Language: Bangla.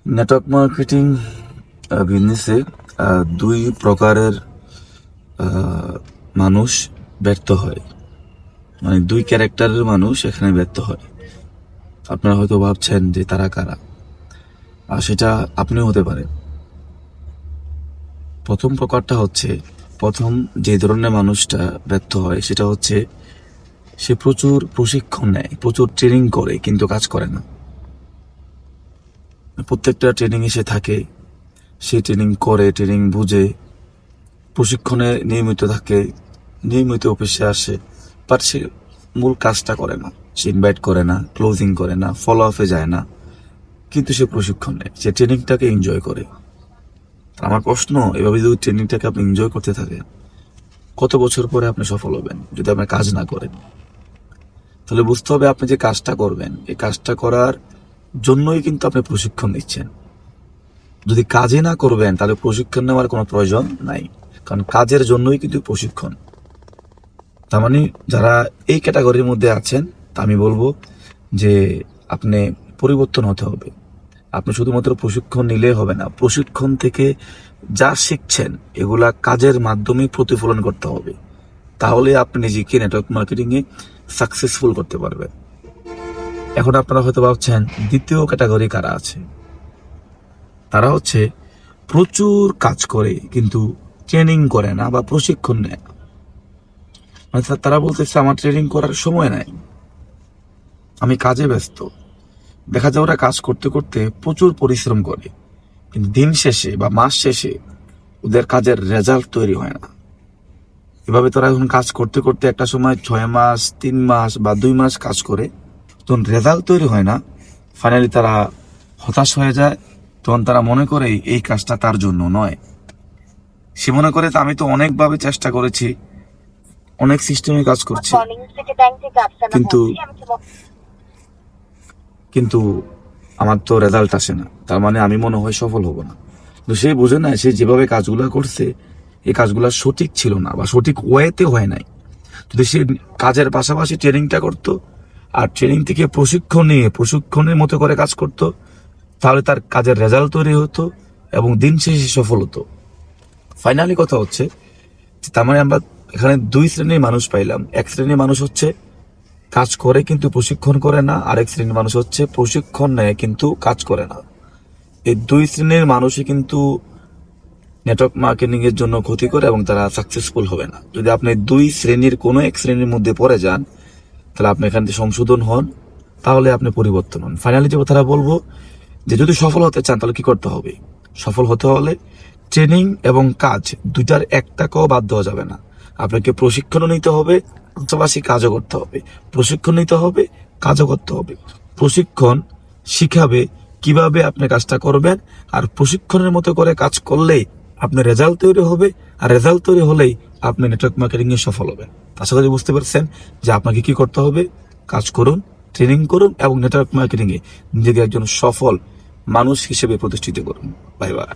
নেটওয়ার্ক মার্কেটিং বিজনেসে দুই প্রকারের মানুষ ব্যর্থ হয়, মানে দুই ক্যারেক্টারের মানুষ এখানে ব্যর্থ হয়। আপনারা হয়তো ভাবছেন যে তারা কারা, আর সেটা আপনিও হতে পারেন। প্রথম প্রকারটা হচ্ছে, প্রথম যে ধরনের মানুষটা ব্যর্থ হয় সেটা হচ্ছে সে প্রচুর প্রশিক্ষণ নেয়, প্রচুর ট্রেনিং করে, কিন্তু কাজ করে না। প্রত্যেকটা ট্রেনিংয়ে সে থাকে, সে ট্রেনিং করে, ট্রেনিং বুঝে, প্রশিক্ষণে নিয়মিত থাকে, নিয়মিত অফিসে আসে, বাট সে মূল কাজটা করে না। সে ইনভাইট করে না, ক্লোজিং করে না, ফলো আপে যায় না, কিন্তু সে প্রশিক্ষণ নেয়, সে ট্রেনিংটাকে এনজয় করে। আমার প্রশ্ন, এভাবে যদি ট্রেনিংটাকে আপনি এনজয় করতে থাকেন, কত বছর পরে আপনি সফল হবেন? যদি আপনি কাজ না করেন, তাহলে বুঝতে হবে আপনি যে কাজটা করবেন, এই কাজটা করার জন্যই কিন্তু আপনি প্রশিক্ষণ নিচ্ছেন। যদি কাজে না করবেন তাহলে প্রশিক্ষণ নেওয়ার কোনো প্রয়োজন নাই, কারণ কাজের জন্যই কিন্তু প্রশিক্ষণ। তার মানে যারা এই ক্যাটাগরির মধ্যে আছেন, তা আমি বলবো যে আপনি পরিবর্তন হতে হবে। আপনি শুধুমাত্র প্রশিক্ষণ নিলে হবে না, প্রশিক্ষণ থেকে যা শিখছেন এগুলা কাজের মাধ্যমে প্রতিফলন করতে হবে। তাহলে আপনি নিজেকে নেটওয়ার্ক মার্কেটিংয়ে সাকসেসফুল করতে পারবেন। এখন আপনারা হয়তো ভাবছেন দ্বিতীয় ক্যাটাগরি কারা আছে। তারা হচ্ছে প্রচুর কাজ করে কিন্তু ট্রেনিং করে না বা প্রশিক্ষণ নেয় না। মানে তারা বলতেছে আমার ট্রেনিং করার সময় নাই, আমি কাজে ব্যস্ত। দেখা যায় ওরা কাজ করতে করতে প্রচুর পরিশ্রম করে, কিন্তু দিন শেষে বা মাস শেষে ওদের কাজের রেজাল্ট তৈরি হয় না। এভাবে তারা এখন কাজ করতে করতে একটা সময় 6 মাস, 3 মাস বা 2 মাস কাজ করে, তখন রেজাল্ট তৈরি হয় না। ফাইনালি তারা হতাশ হয়ে যায়। তখন তারা মনে করে এই কাজটা তার জন্য নয়। সে মনে করে আমি তো অনেকভাবে চেষ্টা করেছি, অনেক সিস্টেমে কাজ করছি, কিন্তু কিন্তু আমার তো রেজাল্ট আসে না, তার মানে আমি মনে হয় সফল হব না। তো সে বোঝে না, সে যেভাবে কাজগুলো করছে এই কাজগুলো সঠিক ছিল না বা সঠিক ওয়েতে হয় নাই। যদি সে কাজের পাশাপাশি ট্রেনিংটা করতো আর ট্রেনিং থেকে প্রশিক্ষণ নিয়ে প্রশিক্ষণের মতো করে কাজ করতো, তাহলে তার কাজের রেজাল্ট তৈরি হতো এবং দিন শেষে সফল হতো। ফাইনালি কথা হচ্ছে, তার মানে আমরা এখানে দুই শ্রেণীর মানুষ পাইলাম। এক শ্রেণীর মানুষ হচ্ছে কাজ করে কিন্তু প্রশিক্ষণ করে না, আরেক শ্রেণীর মানুষ হচ্ছে প্রশিক্ষণ নেয় কিন্তু কাজ করে না। এই দুই শ্রেণীর মানুষই কিন্তু নেটওয়ার্ক মার্কেটিং এর জন্য ক্ষতি করে এবং তারা সাকসেসফুল হবে না। যদি আপনি দুই শ্রেণীর কোনো এক শ্রেণীর মধ্যে পড়ে যান, তাহলে আপনি এখান থেকে সংশোধন হন, তাহলে আপনি পরিবর্তন হন। ফাইনালি যে কথাটা বলবো, যে যদি সফল হতে চান তাহলে কি করতে হবে? সফল হতে হলে ট্রেনিং এবং কাজ দুইটার একটাকেও বাদ দেওয়া যাবে না। আপনাকে প্রশিক্ষণও নিতে হবে, পাশাপাশি কাজও করতে হবে। প্রশিক্ষণ নিতে হবে, কাজও করতে হবে। প্রশিক্ষণ শিখাবে কিভাবে আপনি কাজটা করবেন, আর প্রশিক্ষণের মতো করে কাজ করলেই আপনার রেজাল্ট তৈরি হবে, আর রেজাল্ট তৈরি হলেই আপনি নেটওয়ার্ক মার্কেটিং এ সফল হবেন। আশা করি বুঝতে পারছেন যে আপনাকে কি করতে হবে। কাজ করুন, ট্রেনিং করুন এবং নেটওয়ার্ক মার্কেটিং এ নিজেকে একজন সফল মানুষ হিসেবে প্রতিষ্ঠিত করুন। Bye bye.